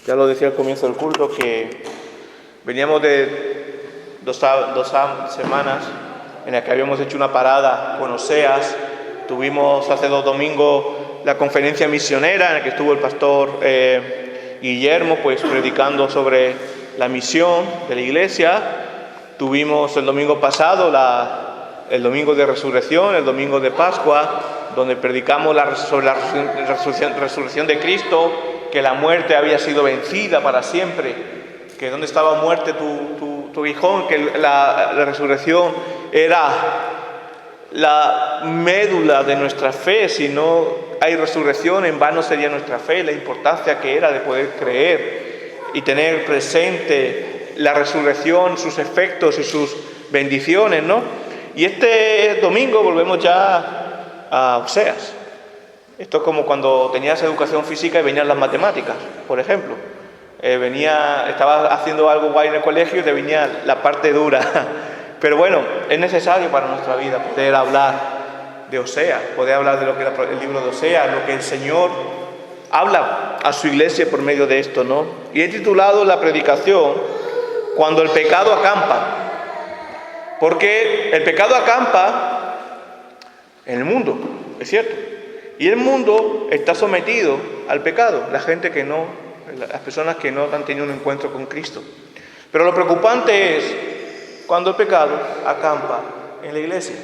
Ya lo decía al comienzo del culto que veníamos de dos semanas en las que habíamos hecho una parada con Oseas. Tuvimos hace 2 domingos la conferencia misionera en la que estuvo el pastor Guillermo predicando sobre la misión de la iglesia. Tuvimos el domingo pasado el domingo de resurrección, el domingo de Pascua, donde predicamos sobre la resurrección de Cristo, que la muerte había sido vencida para siempre, que donde estaba muerte tu aguijón, que la resurrección era la médula de nuestra fe. Si no hay resurrección, en vano sería nuestra fe, la importancia que era de poder creer y tener presente la resurrección, sus efectos y sus bendiciones, ¿no? Y este domingo volvemos ya a Oseas. Esto es como cuando tenías educación física y venían las matemáticas, por ejemplo. Estabas haciendo algo guay en el colegio y te venía la parte dura. Pero bueno, es necesario para nuestra vida poder hablar de Oseas, poder hablar de lo que era el libro de Oseas, lo que el Señor habla a su iglesia por medio de esto, ¿no? Y he titulado la predicación "Cuando el pecado acampa", porque el pecado acampa en el mundo, es cierto. Y el mundo está sometido al pecado, las personas que no han tenido un encuentro con Cristo. Pero lo preocupante es cuando el pecado acampa en la iglesia.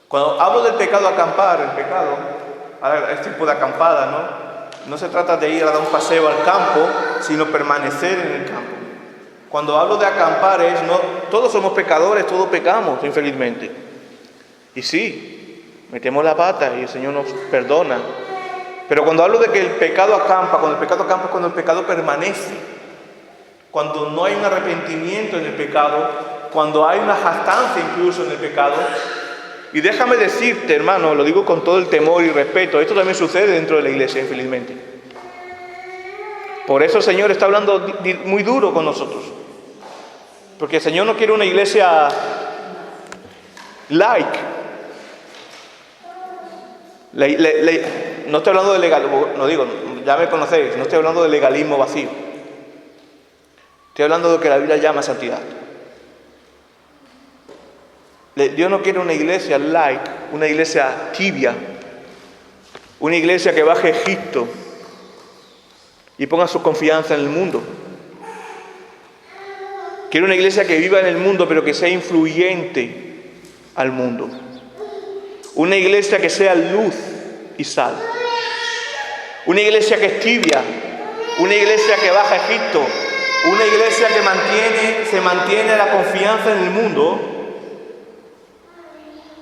Cuando hablo del pecado acampar, el pecado, ahora es tipo de acampada, ¿no? No se trata de ir a dar un paseo al campo, sino permanecer en el campo. Cuando hablo de acampar todos somos pecadores, todos pecamos, infelizmente. Y sí, metemos la pata y el Señor nos perdona. Pero cuando hablo de que el pecado acampa, cuando el pecado permanece, cuando no hay un arrepentimiento en el pecado, cuando hay una jactancia incluso en el pecado. Y déjame decirte, hermano, lo digo con todo el temor y respeto, esto también sucede dentro de la iglesia, infelizmente. Por eso el Señor está hablando muy duro con nosotros. Porque el Señor no quiere una iglesia like. No estoy hablando de legalismo, ya me conocéis, no estoy hablando de legalismo vacío. Estoy hablando de lo que la Biblia llama santidad. Dios no quiere una iglesia like, una iglesia tibia, una iglesia que baje a Egipto y ponga su confianza en el mundo. Quiere una iglesia que viva en el mundo, pero que sea influyente al mundo. Una iglesia que sea luz y sal. Una iglesia que es tibia. Una iglesia que baja a Egipto. Una iglesia que se mantiene la confianza en el mundo.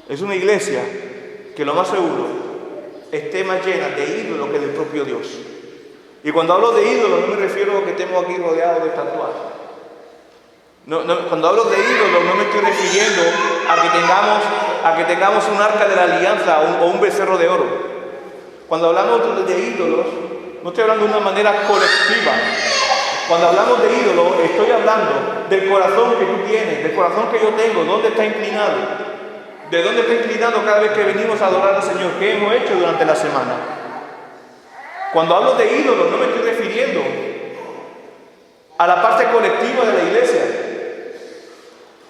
Es una iglesia que lo más seguro esté más llena de ídolos que del propio Dios. Y cuando hablo de ídolos no me refiero a lo que tengo aquí rodeado de tatuajes. Cuando hablo de ídolos no me estoy refiriendo a que tengamos un arca de la alianza o un becerro de oro. Cuando hablamos de ídolos, no estoy hablando de una manera colectiva. Cuando hablamos de ídolos, estoy hablando del corazón que tú tienes, del corazón que yo tengo, dónde está inclinado. ¿De dónde está inclinado cada vez que venimos a adorar al Señor? ¿Qué hemos hecho durante la semana? Cuando hablo de ídolos no me estoy refiriendo a la parte colectiva de la iglesia.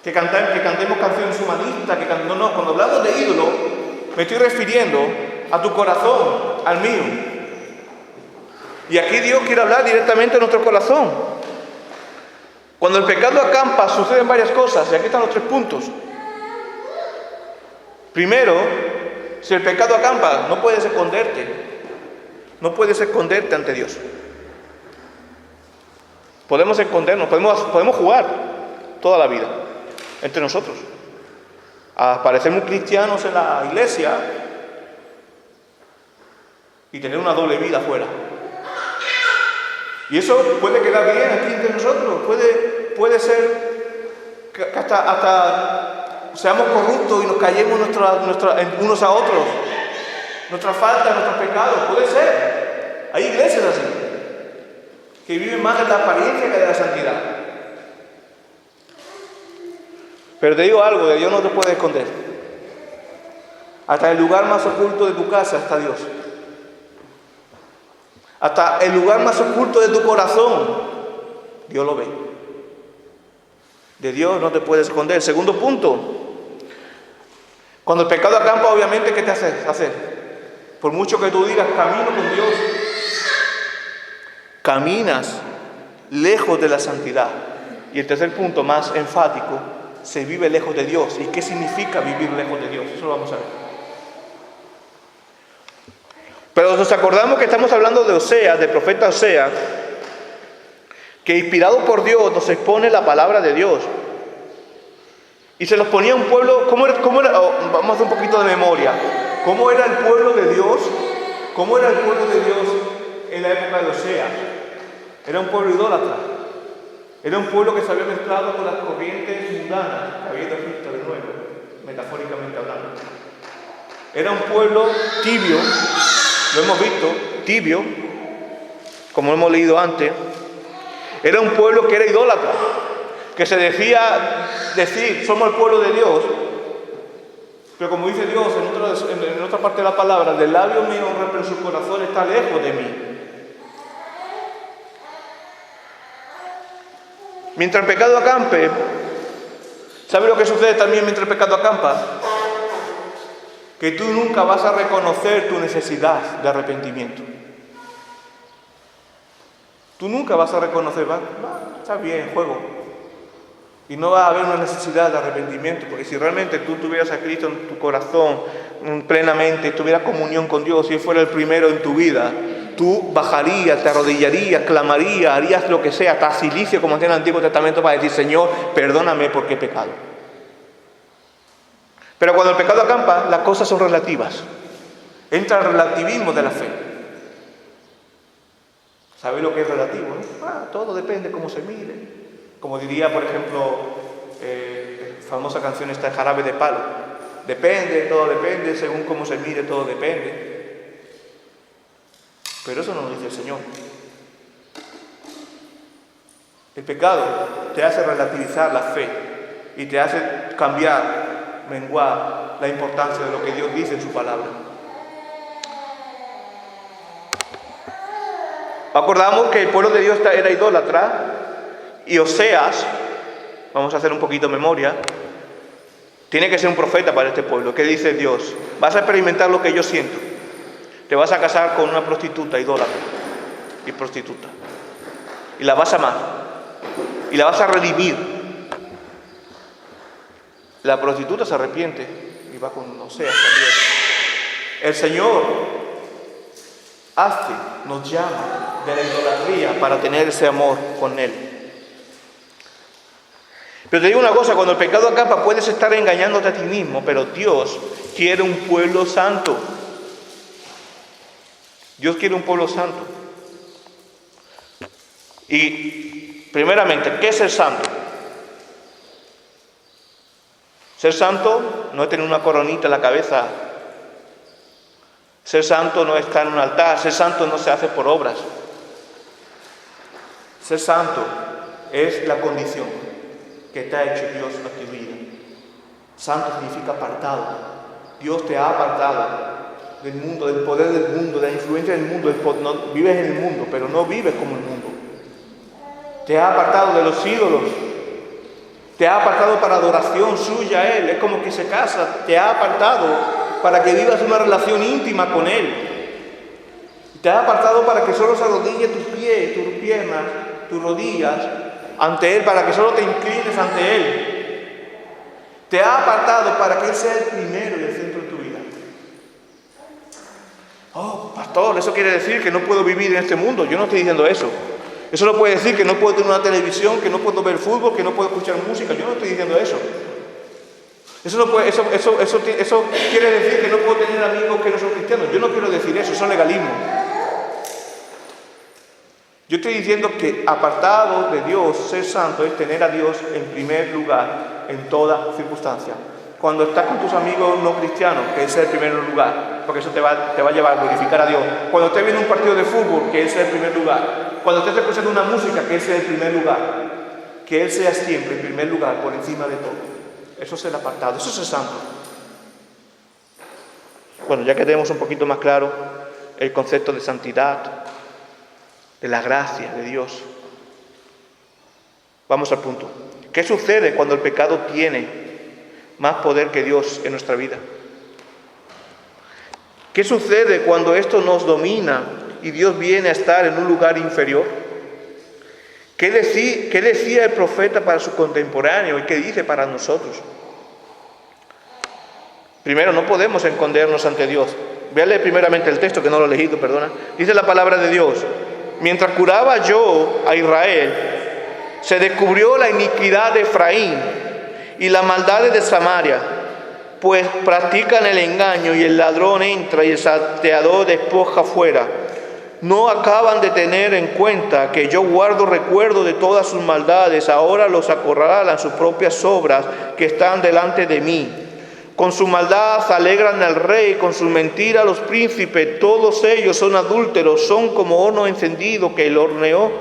Que cantemos canciones humanistas, no. Cuando hablamos de ídolos, me estoy refiriendo a tu corazón, al mío. Y aquí Dios quiere hablar directamente a nuestro corazón. Cuando el pecado acampa, suceden varias cosas, y aquí están los 3 puntos. Primero, si el pecado acampa, no puedes esconderte. No puedes esconderte ante Dios. Podemos escondernos, podemos jugar toda la vida entre nosotros, a parecer muy cristianos en la iglesia y tener una doble vida afuera. Y eso puede quedar bien aquí entre nosotros, puede ser que hasta seamos corruptos y nos callemos unos a otros, nuestras faltas, nuestros pecados, puede ser. Hay iglesias así, que viven más de la apariencia que de la santidad. Pero te digo algo, de Dios no te puedes esconder. Hasta el lugar más oculto de tu casa está Dios. Hasta el lugar más oculto de tu corazón, Dios lo ve. De Dios no te puedes esconder. Segundo punto, cuando el pecado acampa, obviamente, ¿qué te hace hacer? Por mucho que tú digas, camino con Dios, caminas lejos de la santidad. Y el tercer punto, más enfático, se vive lejos de Dios. ¿Y qué significa vivir lejos de Dios? Eso lo vamos a ver. Pero nos acordamos que estamos hablando de Oseas, del profeta Oseas, que inspirado por Dios nos expone la palabra de Dios. Y se los ponía un pueblo, ¿cómo era? Vamos a hacer un poquito de memoria. ¿Cómo era el pueblo de Dios? ¿Cómo era el pueblo de Dios en la época de Oseas? Era un pueblo idólatra. Era un pueblo que se había mezclado con las corrientes mundanas que había de Egipto de nuevo, metafóricamente hablando. Era un pueblo tibio, lo hemos visto, tibio, como hemos leído antes. Era un pueblo que era idólatra, que se decía decir, somos el pueblo de Dios, pero como dice Dios en otra parte de la palabra, del labio me honra, pero su corazón está lejos de mí. Mientras el pecado acampe, ¿sabe lo que sucede también mientras el pecado acampa? Que tú nunca vas a reconocer tu necesidad de arrepentimiento. Tú nunca vas a reconocer, está bien, juego. Y no va a haber una necesidad de arrepentimiento, porque si realmente tú tuvieras a Cristo en tu corazón plenamente, tuvieras comunión con Dios, si Él fuera el primero en tu vida, tú bajarías, te arrodillarías, clamarías, harías lo que sea, hasta silicio, como hacía en el Antiguo Testamento, para decir, Señor, perdóname porque he pecado. Pero cuando el pecado acampa, las cosas son relativas. Entra el relativismo de la fe. ¿Sabéis lo que es relativo? Todo depende de cómo se mire. Como diría, por ejemplo, la famosa canción esta, Jarabe de Palo. Depende, todo depende, según cómo se mire, todo depende. Pero eso no lo dice el Señor. El pecado te hace relativizar la fe y te hace cambiar, menguar la importancia de lo que Dios dice en su palabra. Acordamos que el pueblo de Dios era idólatra y Oseas, vamos a hacer un poquito de memoria, tiene que ser un profeta para este pueblo. ¿Qué dice Dios? Vas a experimentar lo que yo siento. Te vas a casar con una prostituta idólatra y prostituta. Y la vas a amar. Y la vas a redimir. La prostituta se arrepiente y va con Oseas también. El Señor nos llama de la idolatría para tener ese amor con Él. Pero te digo una cosa, cuando el pecado acampa puedes estar engañándote a ti mismo, pero Dios quiere un pueblo santo. Dios quiere un pueblo santo. Y primeramente, ¿qué es ser santo? Ser santo no es tener una coronita en la cabeza. Ser santo no es estar en un altar. Ser santo no se hace por obras. Ser santo es la condición que te ha hecho Dios en tu vida. Santo significa apartado. Dios te ha apartado del mundo, del poder del mundo, de la influencia del mundo. No, vives en el mundo, pero no vives como el mundo. Te ha apartado de los ídolos. Te ha apartado para adoración suya a Él. Es como que se casa. Te ha apartado para que vivas una relación íntima con Él. Te ha apartado para que solo se arrodille tus pies, tus piernas, tus rodillas ante Él, para que solo te inclines ante Él. Te ha apartado para que Él sea el primero y el centro de tu vida. Oh, pastor, eso quiere decir que no puedo vivir en este mundo. Yo no estoy diciendo eso. Eso no puede decir que no puedo tener una televisión, que no puedo ver fútbol, que no puedo escuchar música. Yo no estoy diciendo eso. Eso quiere decir que no puedo tener amigos que no son cristianos. Yo no quiero decir eso es legalismo. Yo estoy diciendo que apartado de Dios, ser santo, es tener a Dios en primer lugar en toda circunstancia. Cuando estás con tus amigos no cristianos, que ese es el primer lugar, porque eso te va a llevar a glorificar a Dios. Cuando estés viendo un partido de fútbol, que ese es el primer lugar. Cuando estés escuchando una música, que ese es el primer lugar. Que Él sea siempre el primer lugar, por encima de todo. Eso es el apartado, eso es el santo. Bueno, ya que tenemos un poquito más claro el concepto de santidad, de la gracia de Dios. Vamos al punto. ¿Qué sucede cuando el pecado tiene más poder que Dios en nuestra vida? ¿Qué sucede cuando esto nos domina y Dios viene a estar en un lugar inferior? ¿Qué decía el profeta para su contemporáneo y qué dice para nosotros? Primero, no podemos escondernos ante Dios. Voy a leer primeramente el texto, que no lo he leído, perdona. Dice la palabra de Dios: mientras curaba yo a Israel, se descubrió la iniquidad de Efraín y las maldades de Samaria, pues practican el engaño y el ladrón entra y el salteador despoja fuera. No acaban de tener en cuenta que yo guardo recuerdo de todas sus maldades. Ahora los acorralan sus propias obras que están delante de mí. Con su maldad alegran al rey, con su mentira los príncipes. Todos ellos son adúlteros, son como horno encendido que el hornero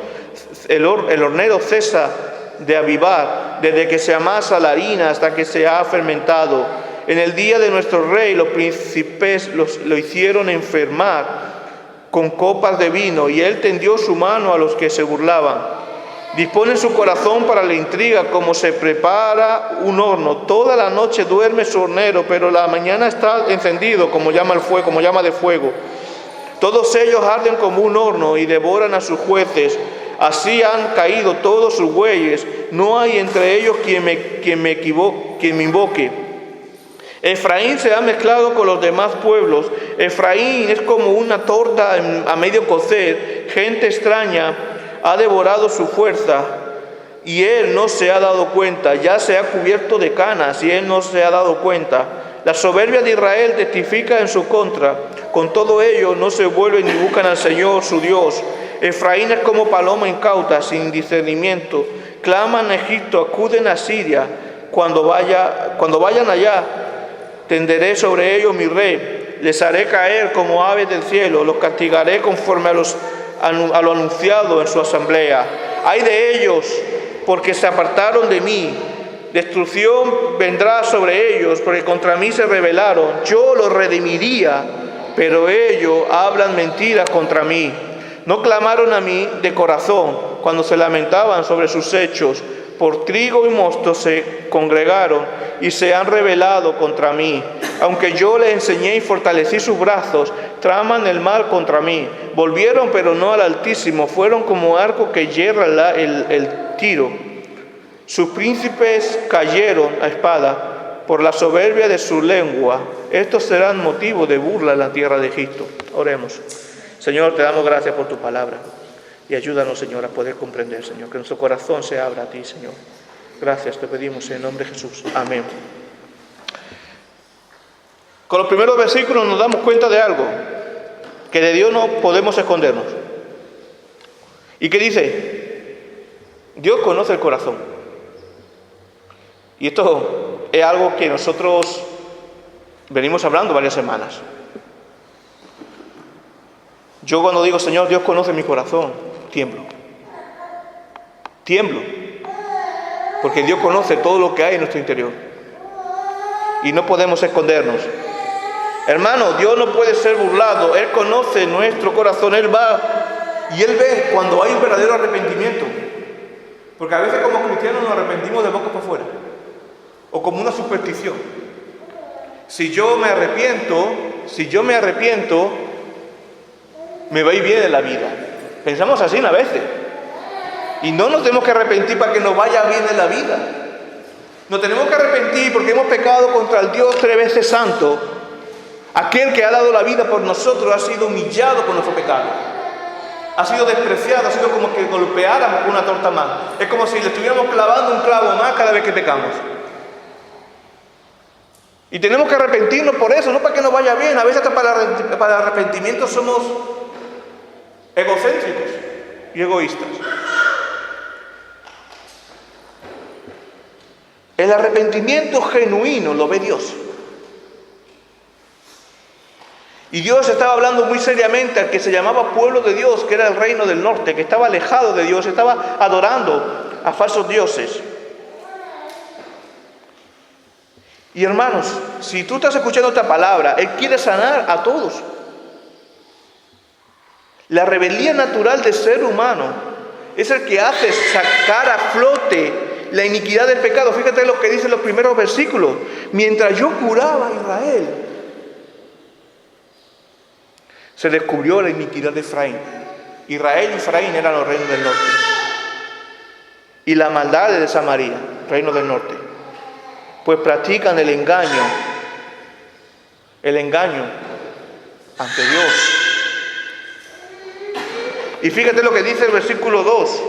cesa de avivar, desde que se amasa la harina hasta que se ha fermentado. En el día de nuestro rey los príncipes lo hicieron enfermar con copas de vino, y él tendió su mano a los que se burlaban. Dispone su corazón para la intriga, como se prepara un horno. Toda la noche duerme su hornero, pero la mañana está encendido como llama de fuego. Todos ellos arden como un horno y devoran a sus jueces. Así han caído todos sus bueyes. No hay entre ellos quien me invoque. Efraín se ha mezclado con los demás pueblos. Efraín es como una torta a medio cocer. Gente extraña ha devorado su fuerza y él no se ha dado cuenta. Ya se ha cubierto de canas y él no se ha dado cuenta. La soberbia de Israel testifica en su contra. Con todo ello no se vuelven ni buscan al Señor su Dios. Efraín es como paloma incauta, sin discernimiento. Claman a Egipto, acuden a Siria. Cuando vayan allá, tenderé sobre ellos mi rey, les haré caer como aves del cielo, los castigaré conforme a lo anunciado en su asamblea. Ay de ellos, porque se apartaron de mí. Destrucción vendrá sobre ellos, porque contra mí se rebelaron. Yo los redimiría, pero ellos hablan mentiras contra mí. No clamaron a mí de corazón cuando se lamentaban sobre sus hechos. Por trigo y mosto se congregaron y se han rebelado contra mí. Aunque yo les enseñé y fortalecí sus brazos, traman el mal contra mí. Volvieron, pero no al Altísimo. Fueron como arco que hierra el tiro. Sus príncipes cayeron a espada por la soberbia de su lengua. Estos serán motivo de burla en la tierra de Egipto. Oremos. Señor, te damos gracias por tu palabra. Y ayúdanos, Señor, a poder comprender, Señor, que nuestro corazón se abra a ti, Señor. Gracias, te pedimos en el nombre de Jesús. Amén. Con los primeros versículos nos damos cuenta de algo, que de Dios no podemos escondernos. ¿Y qué dice? Dios conoce el corazón. Y esto es algo que nosotros venimos hablando varias semanas. Yo cuando digo, Señor, Dios conoce mi corazón, tiemblo. Porque Dios conoce todo lo que hay en nuestro interior. Y no podemos escondernos. Hermano, Dios no puede ser burlado. Él conoce nuestro corazón. Él va y Él ve cuando hay un verdadero arrepentimiento. Porque a veces como cristianos nos arrepentimos de boca para afuera. O como una superstición. Si yo me arrepiento, me va a ir bien en la vida. Pensamos así a veces. Y no nos tenemos que arrepentir para que nos vaya bien en la vida. Nos tenemos que arrepentir porque hemos pecado contra el Dios 3 veces santo. Aquel que ha dado la vida por nosotros ha sido humillado por nuestro pecado. Ha sido despreciado, ha sido como que golpeáramos con una torta más. Es como si le estuviéramos clavando un clavo más cada vez que pecamos. Y tenemos que arrepentirnos por eso, no para que nos vaya bien. A veces hasta para el arrepentimiento somos egocéntricos y egoístas. El arrepentimiento genuino lo ve Dios. Y Dios estaba hablando muy seriamente al que se llamaba pueblo de Dios, que era el reino del norte, que estaba alejado de Dios, estaba adorando a falsos dioses. Y hermanos, si tú estás escuchando esta palabra, Él quiere sanar a todos. La rebeldía natural del ser humano es el que hace sacar a flote la iniquidad del pecado. Fíjate lo que dicen los primeros versículos. Mientras yo curaba a Israel, se descubrió la iniquidad de Efraín. Israel y Efraín eran los reinos del norte. Y la maldad de Samaria, reino del norte. Pues practican el engaño ante Dios. Y fíjate lo que dice el versículo 2.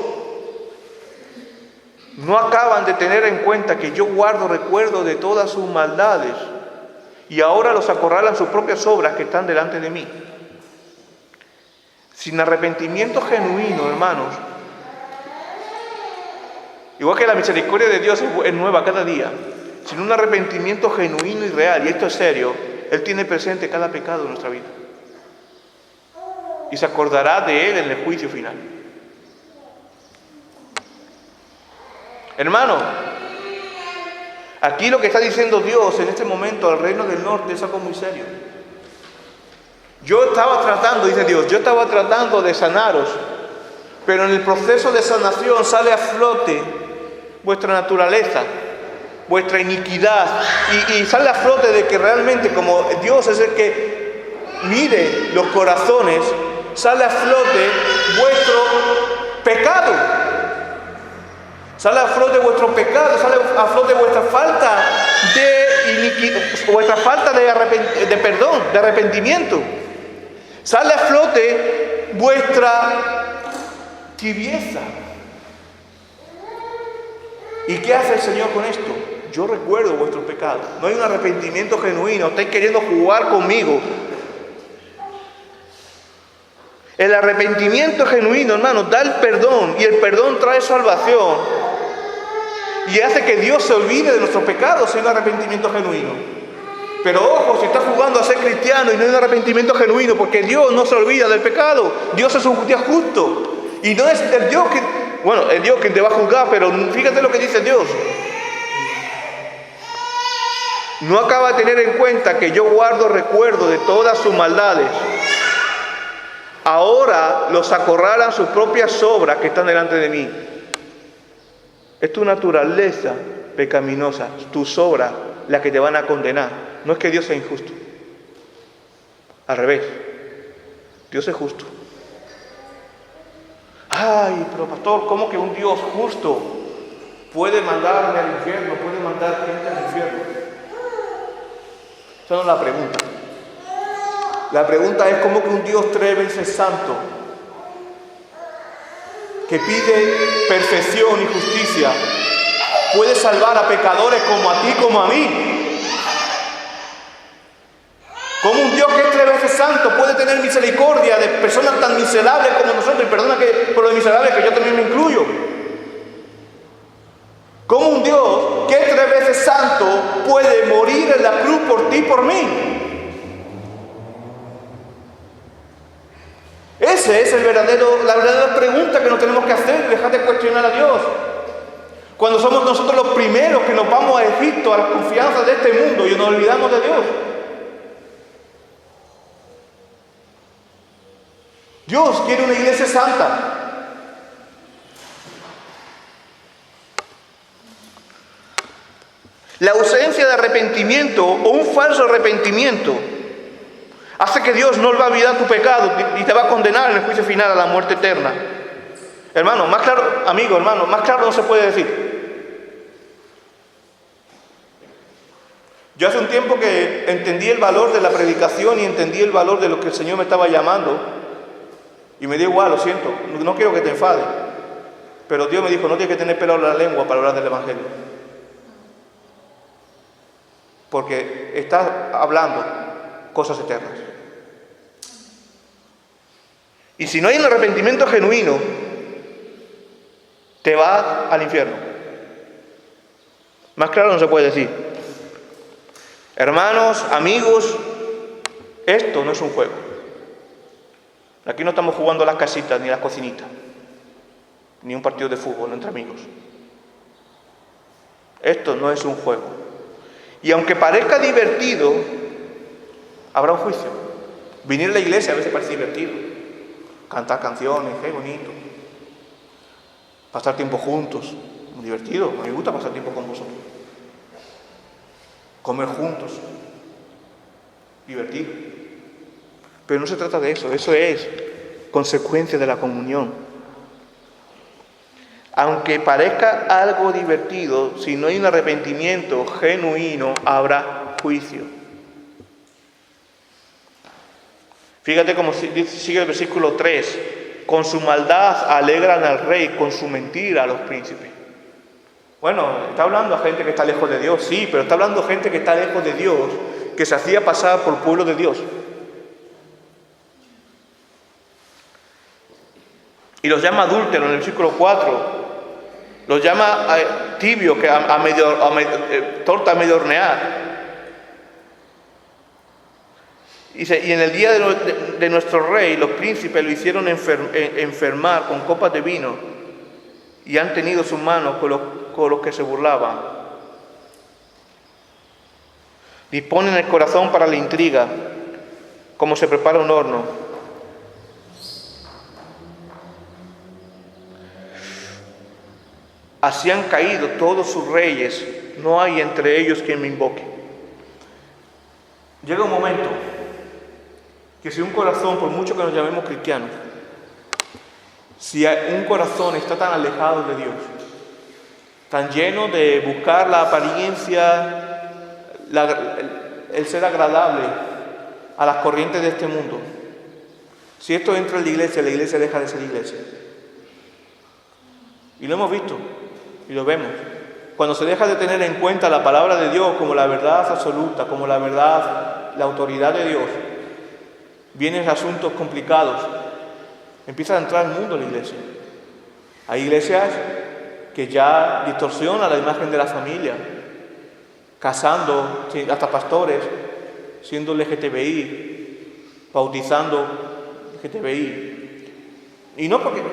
No acaban de tener en cuenta que yo guardo recuerdo de todas sus maldades y ahora los acorralan sus propias obras que están delante de mí. Sin arrepentimiento genuino, hermanos, igual que la misericordia de Dios es nueva cada día, sin un arrepentimiento genuino y real, y esto es serio, Él tiene presente cada pecado de nuestra vida. Y se acordará de Él en el juicio final. Hermano, aquí lo que está diciendo Dios en este momento al reino del norte es algo muy serio. Yo estaba tratando de sanaros, pero en el proceso de sanación sale a flote vuestra naturaleza, vuestra iniquidad, y sale a flote de que realmente, como Dios es el que mide los corazones, sale a flote vuestro pecado. Sale a flote vuestro pecado, sale a flote vuestra falta de perdón, de arrepentimiento. Sale a flote vuestra tibieza. ¿Y qué hace el Señor con esto? Yo recuerdo vuestros pecados. No hay un arrepentimiento genuino. Estáis queriendo jugar conmigo. El arrepentimiento genuino, hermanos, da el perdón, y el perdón trae salvación y hace que Dios se olvide de nuestros pecados sin un arrepentimiento genuino. Pero ojo, si estás jugando a ser cristiano y no hay un arrepentimiento genuino, porque Dios no se olvida del pecado. Dios es un Dios justo y no es el Dios que te va a juzgar, pero fíjate lo que dice Dios. No acaba de tener en cuenta que yo guardo recuerdo de todas sus maldades. Ahora los acorralan sus propias obras que están delante de mí. Es tu naturaleza pecaminosa, tus obras las que te van a condenar. No es que Dios sea injusto. Al revés. Dios es justo. Ay, pero pastor, ¿cómo que un Dios justo puede mandarme al infierno? ¿Puede mandar gente al infierno? Esa no es la pregunta. La pregunta es cómo que un Dios 3 veces santo, que pide perfección y justicia, puede salvar a pecadores como a ti, como a mí. Como un Dios que es 3 veces santo puede tener misericordia de personas tan miserables como nosotros, y perdona que por lo de miserables que yo también me incluyo. Como un Dios que es 3 veces santo puede morir en la cruz por ti y por mí. Esa es la verdadera pregunta que nos tenemos que hacer, dejar de cuestionar a Dios. Cuando somos nosotros los primeros que nos vamos a Egipto, a las confianzas de este mundo, y nos olvidamos de Dios. Dios quiere una iglesia santa. La ausencia de arrepentimiento o un falso arrepentimiento hace que Dios no va a olvidar tu pecado y te va a condenar en el juicio final a la muerte eterna. Hermano, más claro, amigo, hermano, más claro no se puede decir. Yo hace un tiempo que entendí el valor de la predicación y entendí el valor de lo que el Señor me estaba llamando. Y me dio igual, lo siento, no quiero que te enfades. Pero Dios me dijo, no tienes que tener pelo en la lengua para hablar del Evangelio. Porque estás hablando cosas eternas. Y si no hay un arrepentimiento genuino, te vas al infierno. Más claro no se puede decir. Hermanos, amigos, esto no es un juego. Aquí no estamos jugando a las casitas ni a las cocinitas, ni un partido de fútbol entre amigos. Esto no es un juego. Y aunque parezca divertido, habrá un juicio. Venir a la iglesia a veces parece divertido. cantar canciones, qué bonito. Pasar tiempo juntos, muy divertido, me gusta pasar tiempo con vosotros. Comer juntos, divertido. Pero no se trata de eso, eso es consecuencia de la comunión. Aunque parezca algo divertido, si no hay un arrepentimiento genuino, habrá juicio. Fíjate cómo sigue el versículo 3. Con su maldad alegran al rey, con su mentira a los príncipes. Bueno, está hablando a gente que está lejos de Dios, sí, pero está hablando a gente que está lejos de Dios, que se hacía pasar por pueblo de Dios. Y los llama adúlteros en el versículo 4. Los llama tibio, que torta a medio hornear. Y en el día de nuestro rey, los príncipes lo hicieron enfermar con copas de vino y han tenido sus manos con los que se burlaban. Disponen el corazón para la intriga, como se prepara un horno. Así han caído todos sus reyes, no hay entre ellos quien me invoque. Llega un momento que si un corazón, por mucho que nos llamemos cristianos, si un corazón está tan alejado de Dios, tan lleno de buscar la apariencia, el ser agradable a las corrientes de este mundo, si esto entra en la iglesia deja de ser iglesia. Y lo hemos visto, y lo vemos. Cuando se deja de tener en cuenta la palabra de Dios como la verdad absoluta, como la verdad, la autoridad de Dios, vienen asuntos complicados. Empieza a entrar el mundo en la iglesia. Hay iglesias que ya distorsionan la imagen de la familia, casando hasta pastores, siendo LGTBI, bautizando LGTBI. Y no porque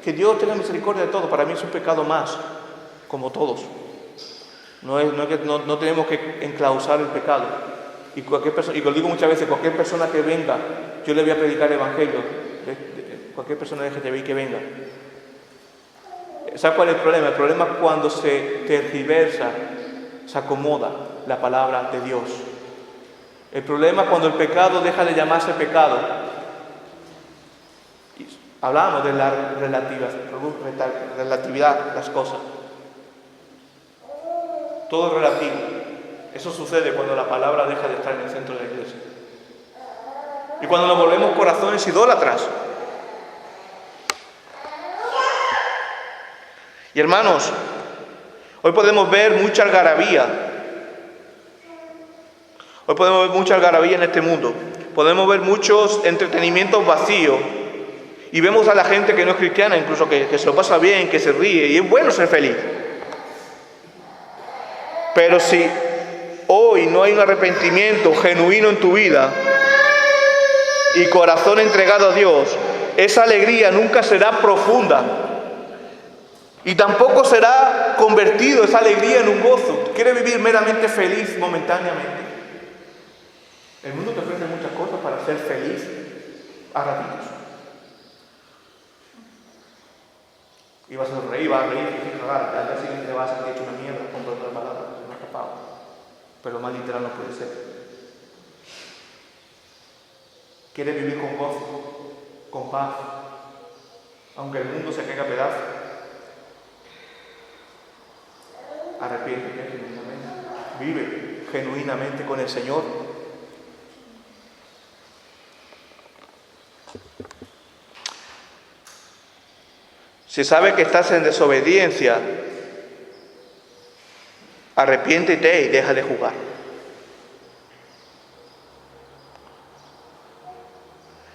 que Dios tenga misericordia de todo, para mí es un pecado más, como todos. No tenemos que enclausar el pecado. Y cualquier persona, y lo digo muchas veces, cualquier persona que venga, yo le voy a predicar el evangelio, cualquier persona de LGTBI que venga. ¿Sabes cuál es el problema? El problema es cuando se tergiversa, se acomoda la palabra de Dios. El problema es cuando el pecado deja de llamarse pecado. Hablamos de la relatividad de las cosas. Todo es relativo. Eso sucede cuando la palabra deja de estar en el centro de la iglesia. Y cuando nos volvemos corazones idólatras. Y hermanos, hoy podemos ver mucha algarabía. Hoy podemos ver mucha algarabía en este mundo. Podemos ver muchos entretenimientos vacíos. Y vemos a la gente que no es cristiana, incluso que se lo pasa bien, que se ríe. Y es bueno ser feliz. Pero si hoy no hay un arrepentimiento genuino en tu vida y corazón entregado a Dios, esa alegría nunca será profunda y tampoco será convertido esa alegría en un gozo. ¿Quieres vivir meramente feliz momentáneamente? El mundo te ofrece muchas cosas para ser feliz a ratitos. Y vas a reír, vas a reír, y cagar, al día siguiente te vas a sentir hecho una mierda con todas las palabras, no has escapado. Pero más literal no puede ser. Quieres vivir con gozo, con paz, aunque el mundo se caiga a pedazos. Arrepiéntete genuinamente. Vive genuinamente con el Señor. Si sabes que estás en desobediencia, arrepiéntete y deja de jugar.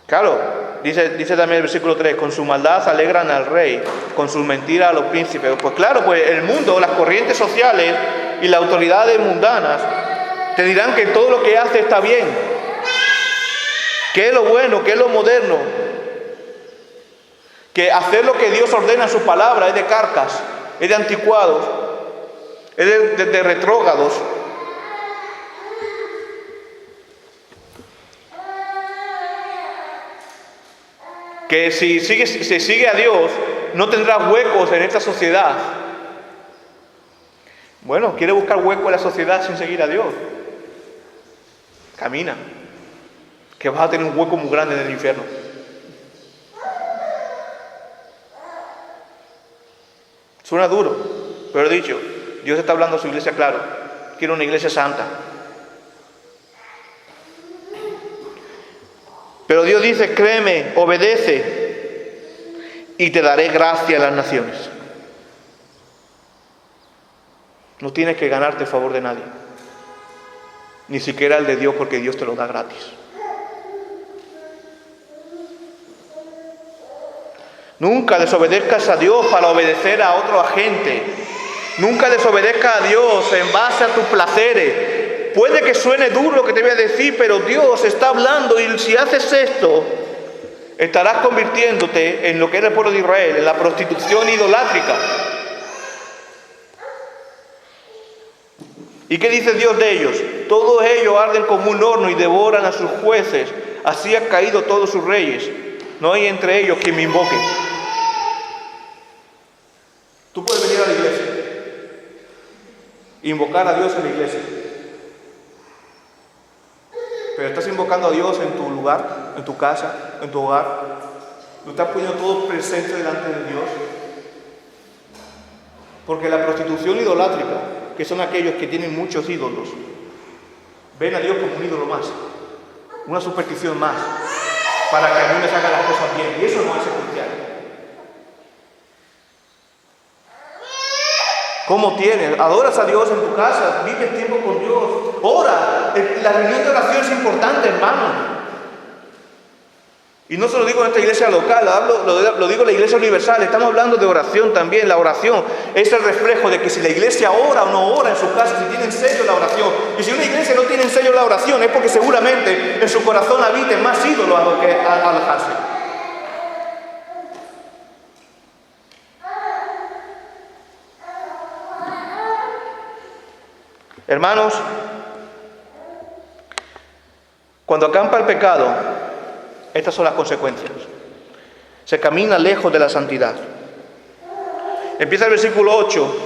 Claro, dice también el versículo 3, con su maldad alegran al rey, con sus mentiras a los príncipes. Pues claro, pues el mundo, las corrientes sociales y las autoridades mundanas te dirán que todo lo que hace está bien, que es lo bueno, que es lo moderno, que hacer lo que Dios ordena en su palabra es de carcas, es de anticuados, es de retrógrados. que si sigue a Dios, no tendrás huecos en esta sociedad. Bueno, ¿quiere buscar hueco en la sociedad sin seguir a Dios? Camina, que vas a tener un hueco muy grande en el infierno. Suena duro, pero he dicho, Dios está hablando a su iglesia claro. Quiero una iglesia santa. Pero Dios dice, créeme, obedece y te daré gracia a las naciones. No tienes que ganarte el favor de nadie, ni siquiera el de Dios, porque Dios te lo da gratis. Nunca desobedezcas a Dios para obedecer a otro agente. Nunca desobedezcas a Dios en base a tus placeres. Puede que suene duro lo que te voy a decir, pero Dios está hablando, y si haces esto, estarás convirtiéndote en lo que era el pueblo de Israel, en la prostitución idolátrica. ¿Y qué dice Dios de ellos? Todos ellos arden como un horno y devoran a sus jueces. Así han caído todos sus reyes. No hay entre ellos quien me invoque. Tú puedes venir a la iglesia, invocar a Dios en la iglesia, pero estás invocando a Dios en tu lugar, en tu casa, en tu hogar. ¿No estás poniendo todo presente delante de Dios? Porque la prostitución idolátrica, que son aquellos que tienen muchos ídolos, ven a Dios como un ídolo más, una superstición más, para que a mí me hagan las cosas bien. Y eso no es ser cristiano. ¿Cómo tienes? Adoras a Dios en tu casa, vives tiempo con Dios, ora. La reunión de oración es importante, hermano. Y no se lo digo en esta iglesia local, lo digo en la iglesia universal. Estamos hablando de oración también. La oración es el reflejo de que si la iglesia ora o no ora en su casa, si tiene en serio la oración. Y si una iglesia no tiene en serio la oración, es porque seguramente en su corazón habiten más ídolos a lo que alejarse. Hermanos, cuando acampa el pecado, estas son las consecuencias. Se camina lejos de la santidad. Empieza el versículo 8.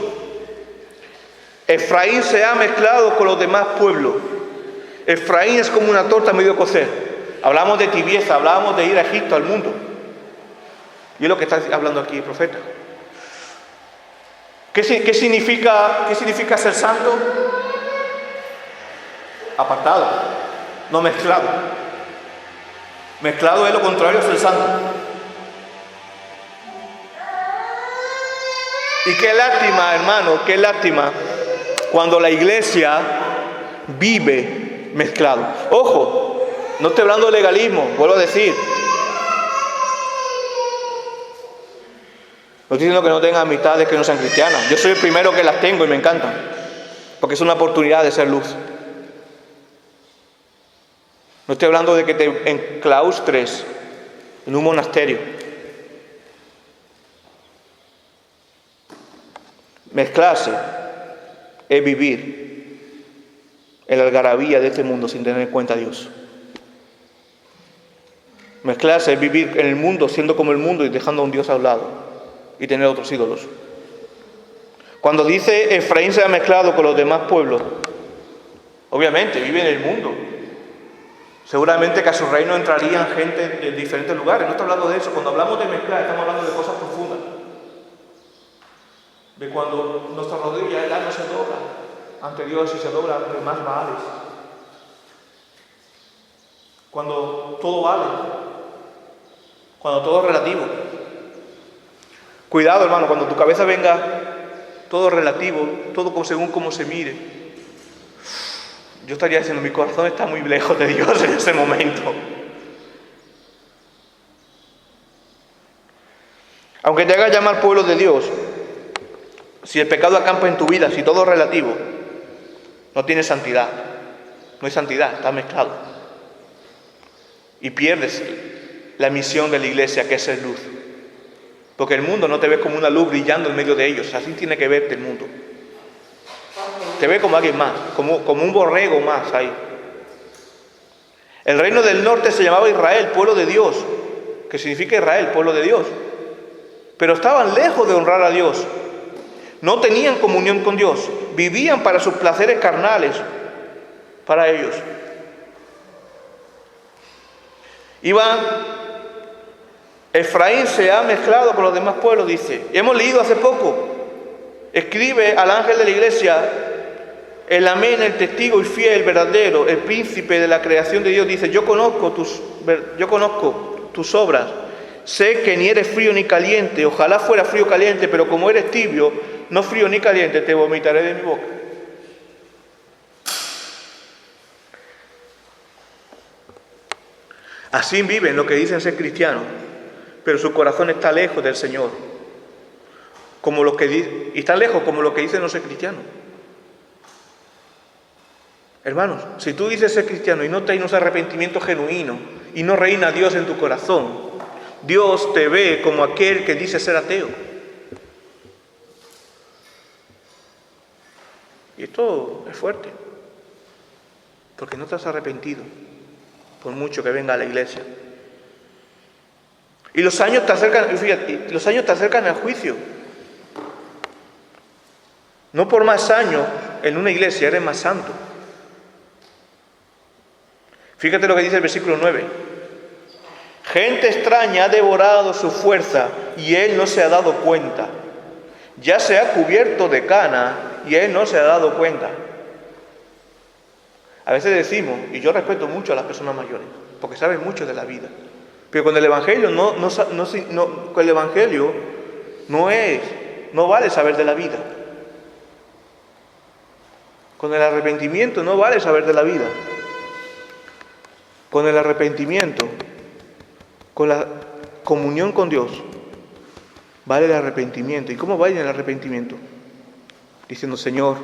Efraín se ha mezclado con los demás pueblos. Efraín es como una torta medio cocer. Hablamos de tibieza, hablábamos de ir a Egipto, al mundo. Y es lo que está hablando aquí el profeta. ¿Qué significa ser santo? Apartado, no mezclado. Mezclado es lo contrario a ser santo. Y qué lástima, hermano, qué lástima cuando la iglesia vive mezclado. Ojo, no estoy hablando de legalismo, vuelvo a decir. No estoy diciendo que no tengan amistades que no sean cristianas. Yo soy el primero que las tengo y me encantan, porque es una oportunidad de ser luz. No estoy hablando de que te enclaustres en un monasterio. Mezclarse es vivir en la algarabía de este mundo sin tener en cuenta a Dios. Mezclarse es vivir en el mundo siendo como el mundo y dejando a un Dios a un lado y tener otros ídolos. Cuando dice Efraín se ha mezclado con los demás pueblos, obviamente vive en el mundo. Seguramente que a su reino entrarían gente de diferentes lugares. No estoy hablando de eso. Cuando hablamos de mezclar, estamos hablando de cosas profundas. De cuando nuestra rodilla ya no se dobla ante Dios y se dobla ante más Baales. Cuando todo vale. Cuando todo es relativo. Cuidado, hermano, cuando tu cabeza venga todo relativo, todo según cómo se mire. Yo estaría diciendo, mi corazón está muy lejos de Dios en ese momento. Aunque te haga llamar pueblo de Dios, si el pecado acampa en tu vida, si todo es relativo, no tienes santidad. No hay santidad, está mezclado. Y pierdes la misión de la iglesia, que es ser luz. Porque el mundo no te ve como una luz brillando en medio de ellos. Así tiene que verte el mundo. Te ve como alguien más, como un borrego más ahí. El reino del norte se llamaba Israel, pueblo de Dios. que significa Israel, pueblo de Dios. Pero estaban lejos de honrar a Dios. No tenían comunión con Dios. Vivían para sus placeres carnales, para ellos. Efraín se ha mezclado con los demás pueblos, dice. Y hemos leído hace poco. Escribe al ángel de la iglesia, el amén, el testigo y fiel, verdadero, el príncipe de la creación de Dios, dice: yo conozco tus obras. Sé que ni eres frío ni caliente. Ojalá fuera frío o caliente, pero como eres tibio, no frío ni caliente, te vomitaré de mi boca. Así viven lo que dicen ser cristianos, pero su corazón está lejos del Señor. Y está lejos como lo que dicen no ser cristianos. Hermanos, si tú dices ser cristiano y no tienes un arrepentimiento genuino y no reina Dios en tu corazón, Dios te ve como aquel que dice ser ateo. Y esto es fuerte, porque no te has arrepentido, por mucho que venga a la iglesia. Y los años te acercan al juicio. No por más años en una iglesia eres más santo. Fíjate lo que dice el versículo 9. Gente extraña ha devorado su fuerza y él no se ha dado cuenta. Ya se ha cubierto de cana y él no se ha dado cuenta. A veces decimos, y yo respeto mucho a las personas mayores, porque saben mucho de la vida. Pero con el Evangelio con el Evangelio no vale saber de la vida. Con el arrepentimiento no vale saber de la vida. Con el arrepentimiento, con la comunión con Dios, vale el arrepentimiento. ¿Y cómo vale el arrepentimiento? Diciendo: Señor,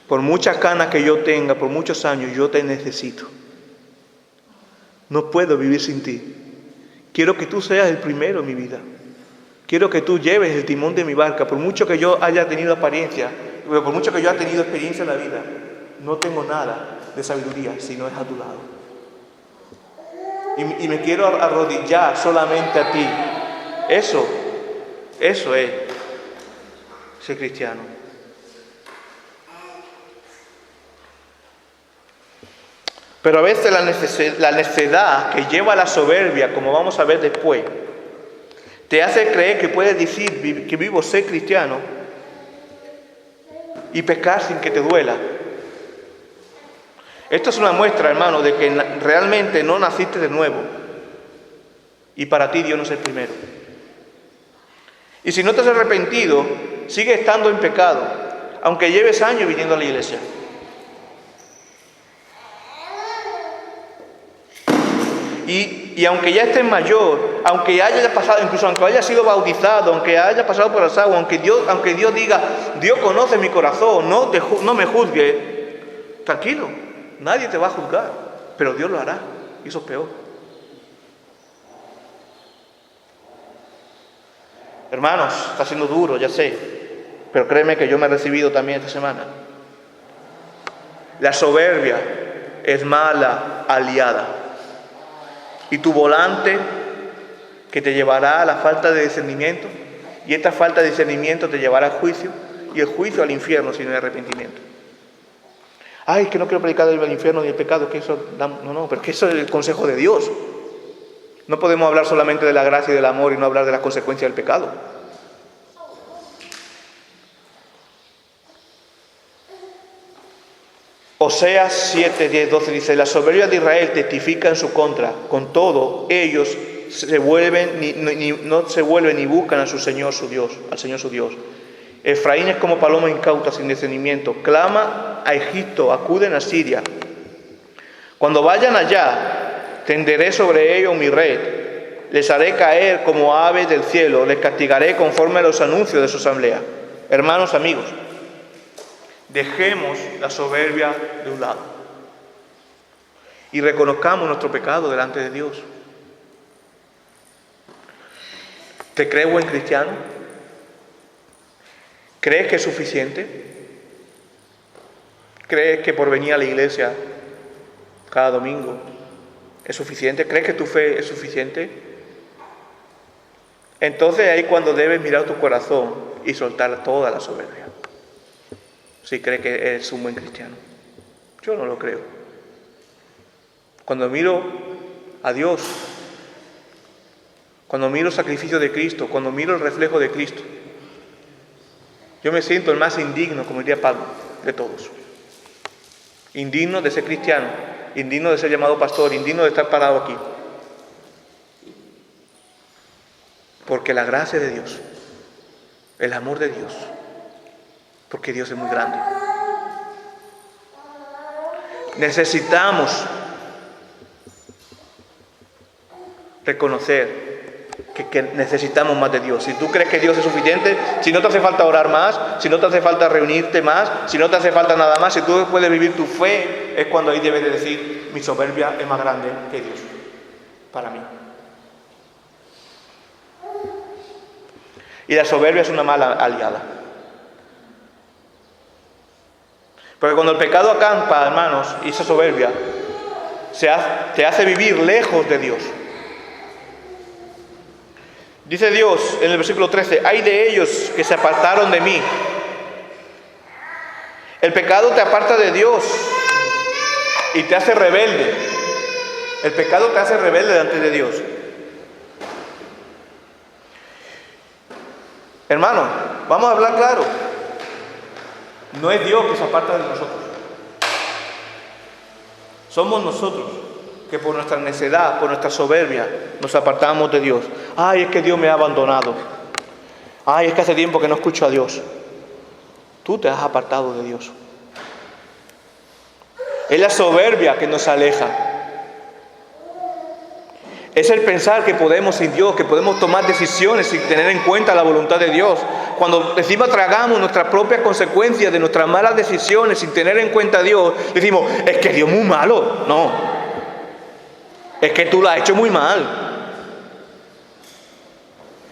por muchas canas que yo tenga, por muchos años, yo te necesito. No puedo vivir sin ti. Quiero que tú seas el primero en mi vida. Quiero que tú lleves el timón de mi barca. Por mucho que yo haya tenido apariencia, por mucho que yo haya tenido experiencia en la vida, no tengo nada de sabiduría si no es a tu lado. Y me quiero arrodillar solamente a ti. Eso es ser cristiano. Pero a veces la necedad que lleva a la soberbia, como vamos a ver después, te hace creer que puedes decir que vivo ser cristiano y pecar sin que te duela. Esto es una muestra, hermano, de que realmente no naciste de nuevo. Y para ti Dios no es el primero. Y si no te has arrepentido, sigue estando en pecado, aunque lleves años viniendo a la iglesia. Y aunque ya estés mayor, aunque haya pasado, incluso aunque haya sido bautizado, aunque haya pasado por las aguas, aunque Dios diga: Dios conoce mi corazón, no me juzgue, tranquilo, nadie te va a juzgar, pero Dios lo hará, y eso es peor. Hermanos, está siendo duro, ya sé, pero créeme que yo me he recibido también esta semana. La soberbia es mala aliada. Y tu volante que te llevará a la falta de discernimiento, y esta falta de discernimiento te llevará al juicio, y el juicio al infierno si no hay arrepentimiento. Ay, que no quiero predicar del infierno ni el pecado, que eso pero que eso es el consejo de Dios. No podemos hablar solamente de la gracia y del amor y no hablar de las consecuencias del pecado. Oseas 7, 10, 12 dice: la soberbia de Israel testifica en su contra. Con todo, ellos no se vuelven ni buscan a su Señor su Dios, al Señor su Dios. Efraín es como paloma incauta sin discernimiento. Clama a Egipto, acuden a Siria. Cuando vayan allá, tenderé sobre ellos mi red. Les haré caer como aves del cielo. Les castigaré conforme a los anuncios de su asamblea. Hermanos, amigos, dejemos la soberbia de un lado y reconozcamos nuestro pecado delante de Dios. ¿Te crees buen cristiano? ¿Crees que es suficiente? ¿Crees que por venir a la iglesia cada domingo es suficiente? ¿Crees que tu fe es suficiente? Entonces ahí cuando debes mirar tu corazón y soltar toda la soberbia. Si crees que eres un buen cristiano. Yo no lo creo. Cuando miro a Dios, cuando miro el sacrificio de Cristo, cuando miro el reflejo de Cristo, yo me siento el más indigno, como diría Pablo, de todos. Indigno de ser cristiano, indigno de ser llamado pastor, indigno de estar parado aquí. Porque la gracia de Dios, el amor de Dios, porque Dios es muy grande. Necesitamos reconocer que necesitamos más de Dios. Si tú crees que Dios es suficiente, si no te hace falta orar más, si no te hace falta reunirte más, si no te hace falta nada más, si tú puedes vivir tu fe, es cuando ahí debes de decir, mi soberbia es más grande que Dios para mí. Y la soberbia es una mala aliada. Porque cuando el pecado acampa, hermanos, y esa soberbia te hace vivir lejos de Dios. Dice Dios en el versículo 13, ay de ellos que se apartaron de mí. El pecado te aparta de Dios y te hace rebelde. El pecado te hace rebelde delante de Dios. Hermano, vamos a hablar claro. No es Dios que se aparta de nosotros. Somos nosotros que por nuestra necedad, por nuestra soberbia, nos apartamos de Dios. Ay, es que Dios me ha abandonado. Ay, es que hace tiempo que no escucho a Dios. Tú te has apartado de Dios. Es la soberbia que nos aleja. Es el pensar que podemos sin Dios, que podemos tomar decisiones sin tener en cuenta la voluntad de Dios. Cuando encima tragamos nuestras propias consecuencias de nuestras malas decisiones sin tener en cuenta a Dios, decimos, es que Dios es muy malo. No, es que tú lo has hecho muy mal.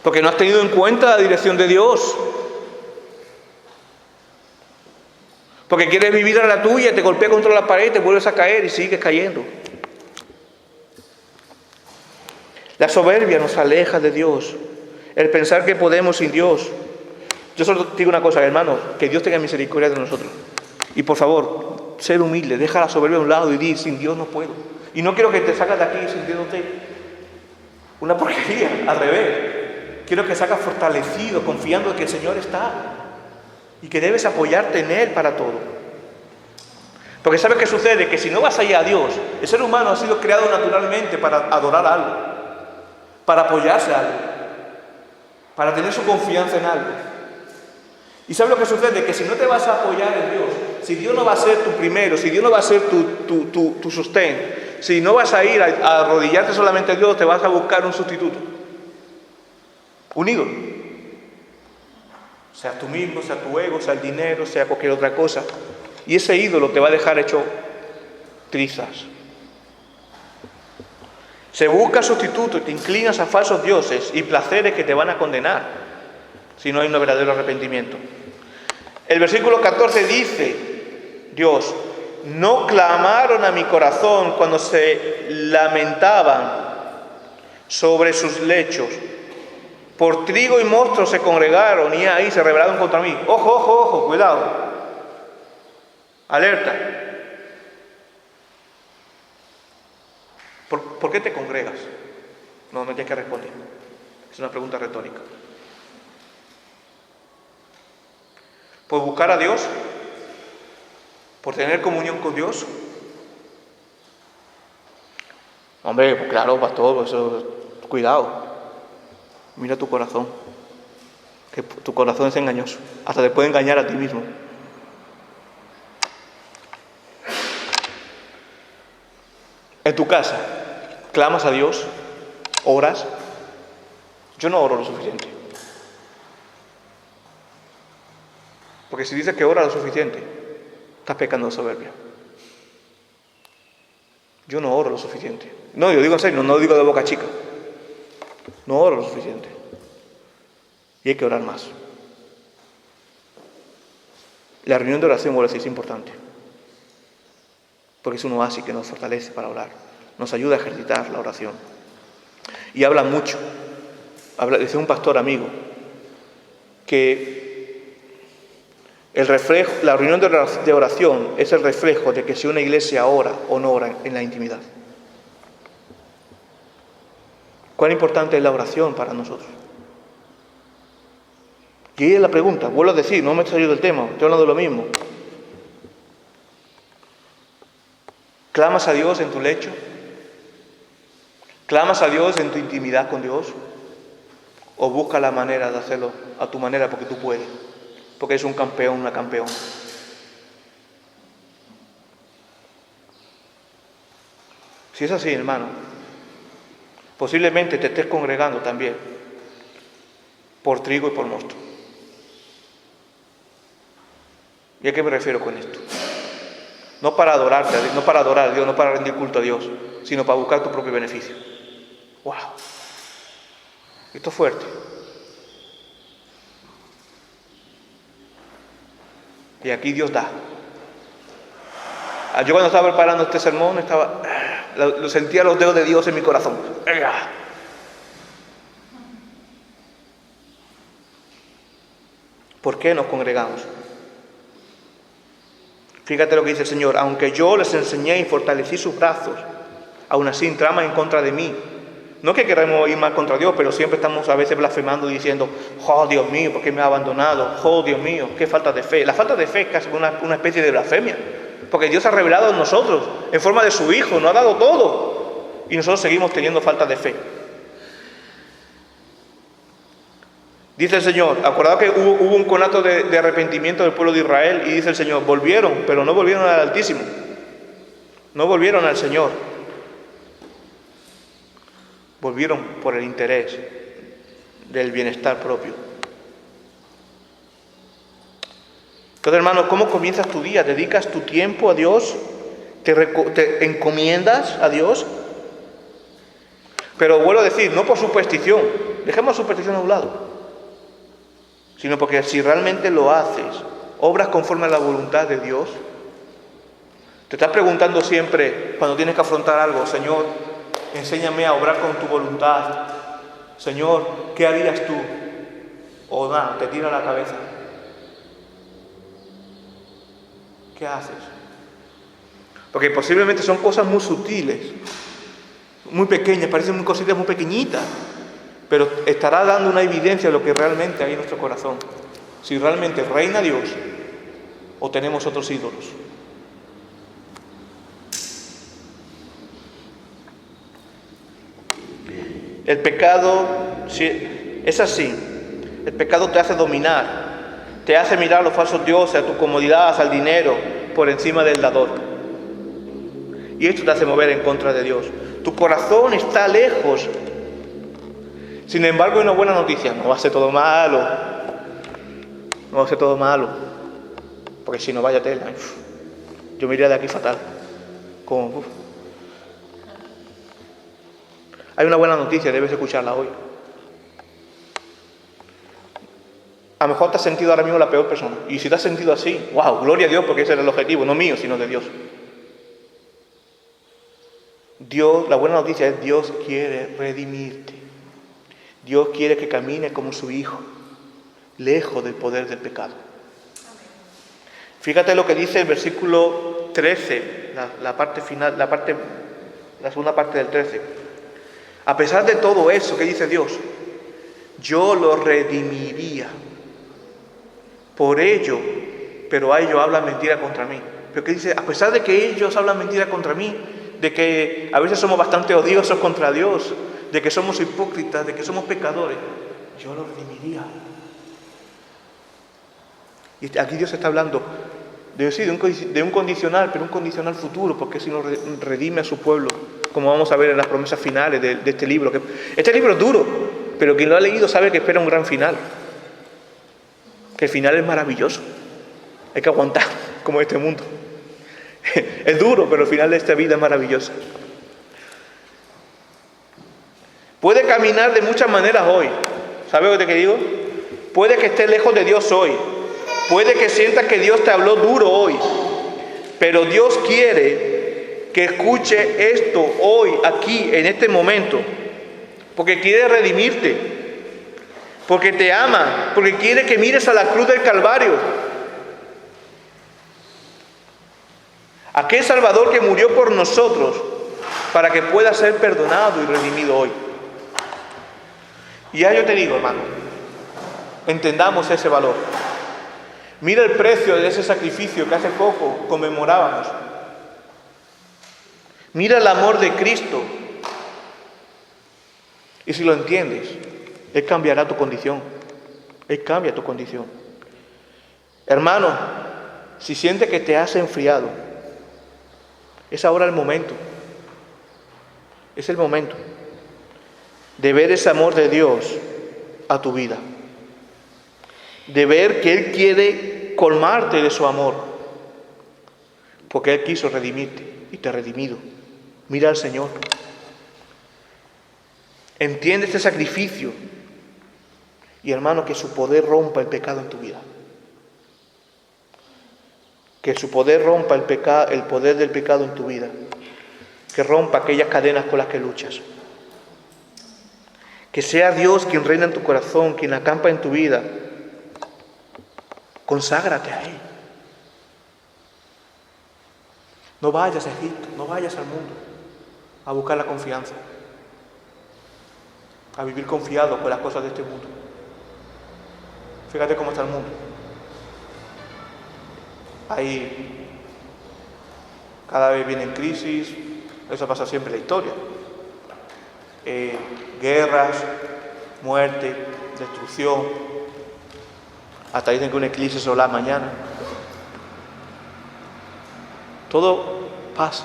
Porque no has tenido en cuenta la dirección de Dios. Porque quieres vivir a la tuya, te golpeas contra la pared, te vuelves a caer y sigues cayendo. La soberbia nos aleja de Dios. El pensar que podemos sin Dios. Yo solo digo una cosa, hermano, que Dios tenga misericordia de nosotros. Y por favor, ser humilde, deja la soberbia a un lado y di, sin Dios no puedo. Y no quiero que te sacas de aquí sintiéndote una porquería, al revés. Quiero que salgas fortalecido, confiando en que el Señor está. Y que debes apoyarte en Él para todo. Porque ¿sabes qué sucede? Que si no vas allá a Dios, el ser humano ha sido creado naturalmente para adorar algo. Para apoyarse a algo, para tener su confianza en algo. ¿Y sabes lo que sucede? Que si no te vas a apoyar en Dios, si Dios no va a ser tu primero, si Dios no va a ser tu sostén, si no vas a ir a arrodillarte solamente a Dios, te vas a buscar un sustituto, un ídolo. Sea tú mismo, sea tu ego, sea el dinero, sea cualquier otra cosa. Y ese ídolo te va a dejar hecho trizas. Se busca sustituto y te inclinas a falsos dioses y placeres que te van a condenar si no hay un verdadero arrepentimiento. El versículo 14 dice, Dios, no clamaron a mi corazón cuando se lamentaban sobre sus lechos. Por trigo y mosto se congregaron y ahí se rebelaron contra mí. Ojo, ojo, ojo, cuidado. Alerta. ¿Por qué te congregas? No tienes que responder. Es una pregunta retórica. ¿Por buscar a Dios? ¿Por tener comunión con Dios? Hombre, pues claro, pastor, eso, cuidado. Mira tu corazón. Que tu corazón es engañoso. Hasta te puede engañar a ti mismo. En tu casa, ¿clamas a Dios? ¿Oras? Yo no oro lo suficiente. Porque si dices que oras lo suficiente, estás pecando de soberbia. Yo no oro lo suficiente. No, yo digo en serio, no lo digo de boca chica. No oro lo suficiente. Y hay que orar más. La reunión de oración, vuelvo a decir, es importante. Porque es un oasis que nos fortalece para orar. Nos ayuda a ejercitar la oración. Y habla mucho decía un pastor amigo, que la reunión de oración es el reflejo de que si una iglesia ora o no ora en la intimidad. ¿Cuán importante es la oración para nosotros? Y ahí es la pregunta, vuelvo a decir, no me estoy saliendo del tema, estoy hablando de lo mismo. ¿Clamas a Dios en tu lecho? ¿Clamas a Dios en tu intimidad con Dios? ¿O buscas la manera de hacerlo a tu manera porque tú puedes? Porque eres un campeón, una campeona. Si es así, hermano, posiblemente te estés congregando también por trigo y por mosto. ¿Y a qué me refiero con esto? No para adorarte, no para adorar a Dios, no para rendir culto a Dios, sino para buscar tu propio beneficio. ¡Wow! Esto es fuerte. Y aquí Dios da. Yo cuando estaba preparando este sermón, lo sentía los dedos de Dios en mi corazón. ¿Por qué nos congregamos? Fíjate lo que dice el Señor. Aunque yo les enseñé y fortalecí sus brazos, aún así traman en contra de mí. No que queremos ir más contra Dios, pero siempre estamos a veces blasfemando y diciendo, oh Dios mío, ¿por qué me ha abandonado? Oh Dios mío, qué falta de fe. La falta de fe es casi una especie de blasfemia, porque Dios ha revelado en nosotros en forma de su Hijo, nos ha dado todo, y nosotros seguimos teniendo falta de fe. Dice el Señor, acordado que hubo un conato de arrepentimiento del pueblo de Israel, y dice el Señor, volvieron, pero no volvieron al Altísimo, no volvieron al Señor, volvieron por el interés del bienestar propio. Entonces, hermanos, ¿cómo comienzas tu día? ¿Dedicas tu tiempo a Dios? ¿Te encomiendas a Dios? Pero vuelvo a decir, no por superstición, dejemos la superstición a un lado, sino porque si realmente lo haces, obras conforme a la voluntad de Dios. Te estás preguntando siempre, cuando tienes que afrontar algo, Señor, enséñame a obrar con tu voluntad. Señor, ¿qué harías tú? O nada, te tira la cabeza. ¿Qué haces? Porque posiblemente son cosas muy sutiles, muy pequeñas, parecen muy cositas muy pequeñitas, pero estará dando una evidencia de lo que realmente hay en nuestro corazón. Si realmente reina Dios o tenemos otros ídolos. El pecado es así. El pecado te hace dominar, te hace mirar a los falsos dioses, a tu comodidad, al dinero, por encima del dador. Y esto te hace mover en contra de Dios. Tu corazón está lejos. Sin embargo, hay una buena noticia. No va a ser todo malo. No va a ser todo malo. Porque si no, vaya tela. Yo me iría de aquí fatal. Hay una buena noticia, debes escucharla hoy. A lo mejor te has sentido ahora mismo la peor persona. Y si te has sentido así, wow, gloria a Dios, porque ese era el objetivo, no mío, sino de Dios. La buena noticia es Dios quiere redimirte. Dios quiere que camines como su Hijo, lejos del poder del pecado. Fíjate lo que dice el versículo 13, la parte final, la segunda parte del 13. A pesar de todo eso, ¿qué dice Dios? Yo lo redimiría. Por ello, pero a ellos hablan mentira contra mí. Pero ¿qué dice? A pesar de que ellos hablan mentira contra mí, de que a veces somos bastante odiosos contra Dios, de que somos hipócritas, de que somos pecadores, yo lo redimiría. Y aquí Dios está hablando de un condicional, pero un condicional futuro, porque si no redime a su pueblo, como vamos a ver en las promesas finales de este libro. Este libro es duro, pero quien lo ha leído sabe que espera un gran final. Que el final es maravilloso. Hay que aguantar, como este mundo. Es duro, pero el final de esta vida es maravilloso. Puede caminar de muchas maneras hoy. ¿Sabes lo que te digo? Puede que estés lejos de Dios hoy. Puede que sientas que Dios te habló duro hoy. Pero Dios quiere que escuche esto hoy, aquí, en este momento. Porque quiere redimirte. porque te ama, porque quiere que mires a la cruz del Calvario. Aquel Salvador que murió por nosotros para que pueda ser perdonado y redimido hoy. Y ya yo te digo, hermano, entendamos ese valor. Mira el precio de ese sacrificio que hace poco conmemorábamos. Mira el amor de Cristo. Y si lo entiendes, Él cambiará tu condición. Él cambia tu condición. Hermano, si sientes que te has enfriado, es ahora el momento. Es el momento de ver ese amor de Dios a tu vida. De ver que Él quiere colmarte de su amor. Porque Él quiso redimirte y te ha redimido. Mira al Señor. Entiende este sacrificio. Y hermano, que su poder rompa el pecado en tu vida. Que su poder rompa el poder del pecado en tu vida. Que rompa aquellas cadenas con las que luchas. Que sea Dios quien reina en tu corazón, quien acampa en tu vida. Conságrate a Él. No vayas a Egipto, no vayas al mundo a buscar la confianza, a vivir confiado con las cosas de este mundo. Fíjate cómo está el mundo. Ahí cada vez vienen crisis, eso pasa siempre en la historia. Guerras, muerte, destrucción. Hasta dicen que una eclipse solar mañana. Todo pasa.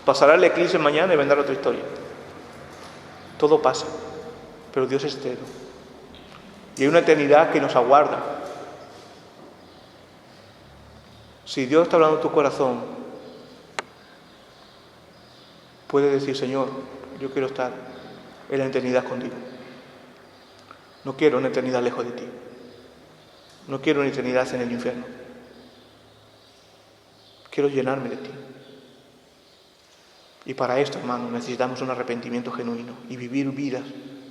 Pasará el eclipse mañana y vendrá otra historia. Todo pasa, pero Dios es eterno. Y hay una eternidad que nos aguarda. Si Dios está hablando en tu corazón, puedes decir: Señor, yo quiero estar en la eternidad contigo. No quiero una eternidad lejos de ti. No quiero una eternidad en el infierno. Quiero llenarme de ti. Y para esto, hermano, necesitamos un arrepentimiento genuino y vivir vidas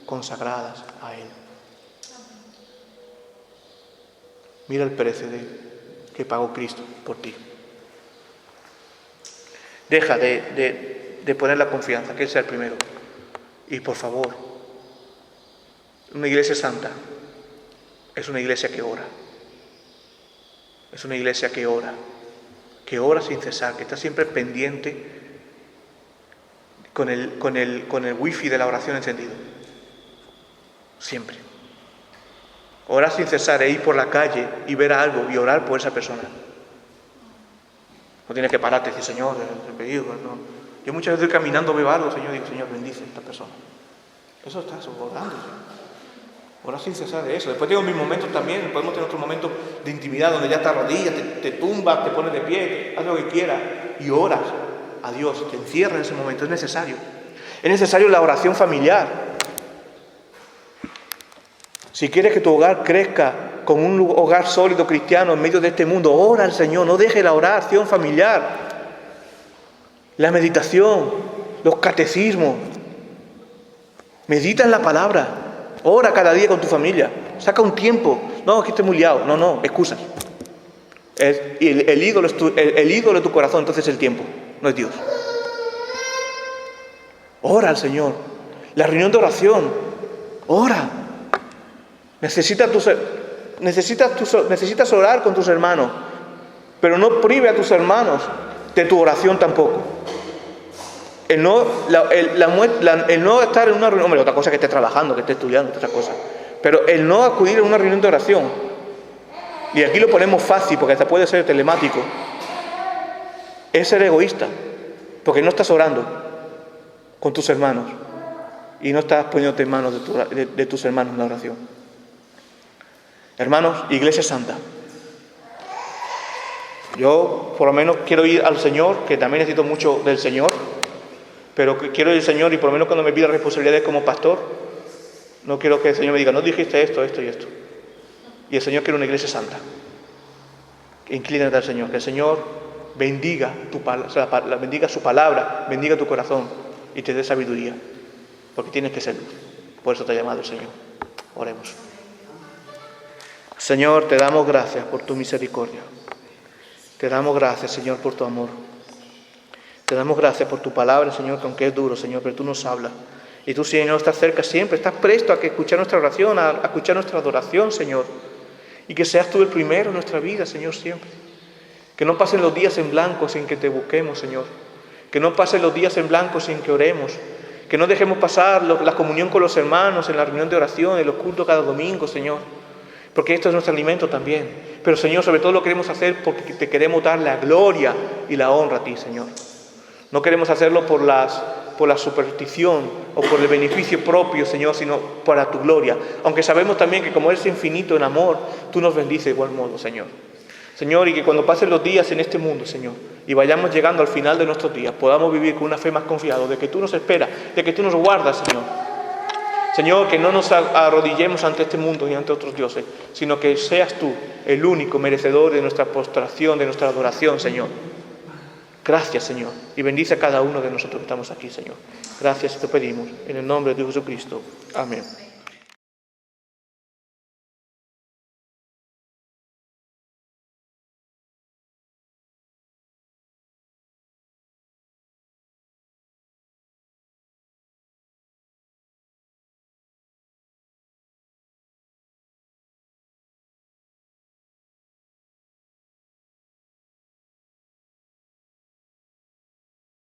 consagradas a Él. Mira el precio que pagó Cristo por ti. Deja de poner la confianza, que Él sea el primero. Y por favor, una iglesia santa es una iglesia que ora. Es una iglesia que ora sin cesar, que está siempre pendiente con el wifi de la oración encendido. Siempre. Orar sin cesar e ir por la calle y ver algo y orar por esa persona. No tienes que pararte y decir: Señor, te he pedido. No. Yo muchas veces caminando veo algo, Señor, digo: Señor, bendice a esta persona. Eso estás orando. Orar sin cesar de eso. Después tengo mis momentos también. Podemos tener otros momentos de intimidad donde ya te arrodillas, te tumbas, te pones de pie, haz lo que quieras y oras a Dios. Te encierras en ese momento. Es necesario. Es necesario la oración familiar. Si quieres que tu hogar crezca como un hogar sólido cristiano en medio de este mundo, ora al Señor. No dejes la oración familiar, la meditación, los catecismos. Medita en la palabra. Ora cada día con tu familia. Saca un tiempo. No, es que estoy muy liado. No, excusas. El ídolo de tu corazón, entonces, es el tiempo, no es Dios. Ora al Señor. La reunión de oración. Ora. Necesitas orar con tus hermanos, pero no prive a tus hermanos de tu oración tampoco. El no estar en una reunión, hombre, otra cosa es que estés trabajando, que estés estudiando, otra cosa. Pero el no acudir a una reunión de oración, y aquí lo ponemos fácil porque hasta puede ser telemático, es ser egoísta, porque no estás orando con tus hermanos y no estás poniéndote en manos de tus hermanos en la oración. Hermanos, Iglesia Santa, yo por lo menos quiero ir al Señor, que también necesito mucho del Señor, pero quiero ir al Señor y por lo menos cuando me pida responsabilidades como pastor, no quiero que el Señor me diga: no dijiste esto, esto y esto. Y el Señor quiere una iglesia santa. Inclínate al Señor, que el Señor bendiga bendiga su palabra, bendiga tu corazón y te dé sabiduría, porque tienes que ser luz. Por eso te ha llamado el Señor. Oremos. Señor, te damos gracias por tu misericordia. Te damos gracias, Señor, por tu amor. Te damos gracias por tu palabra, Señor, que aunque es duro, Señor, pero tú nos hablas. Y tú, Señor, estás cerca siempre, estás presto a escuchar nuestra oración, a escuchar nuestra adoración, Señor. Y que seas tú el primero en nuestra vida, Señor, siempre. Que no pasen los días en blanco sin que te busquemos, Señor. Que no pasen los días en blanco sin que oremos. Que no dejemos pasar la comunión con los hermanos en la reunión de oración, en los cultos cada domingo, Señor. Porque esto es nuestro alimento también. Pero, Señor, sobre todo lo queremos hacer porque te queremos dar la gloria y la honra a ti, Señor. No queremos hacerlo por la superstición o por el beneficio propio, Señor, sino para tu gloria. Aunque sabemos también que como eres infinito en amor, tú nos bendices de igual modo, Señor. Señor, y que cuando pasen los días en este mundo, Señor, y vayamos llegando al final de nuestros días, podamos vivir con una fe más confiada de que tú nos esperas, de que tú nos guardas, Señor. Señor, que no nos arrodillemos ante este mundo ni ante otros dioses, sino que seas tú el único merecedor de nuestra postración, de nuestra adoración, Señor. Gracias, Señor, y bendice a cada uno de nosotros que estamos aquí, Señor. Gracias te pedimos, en el nombre de Jesucristo. Amén.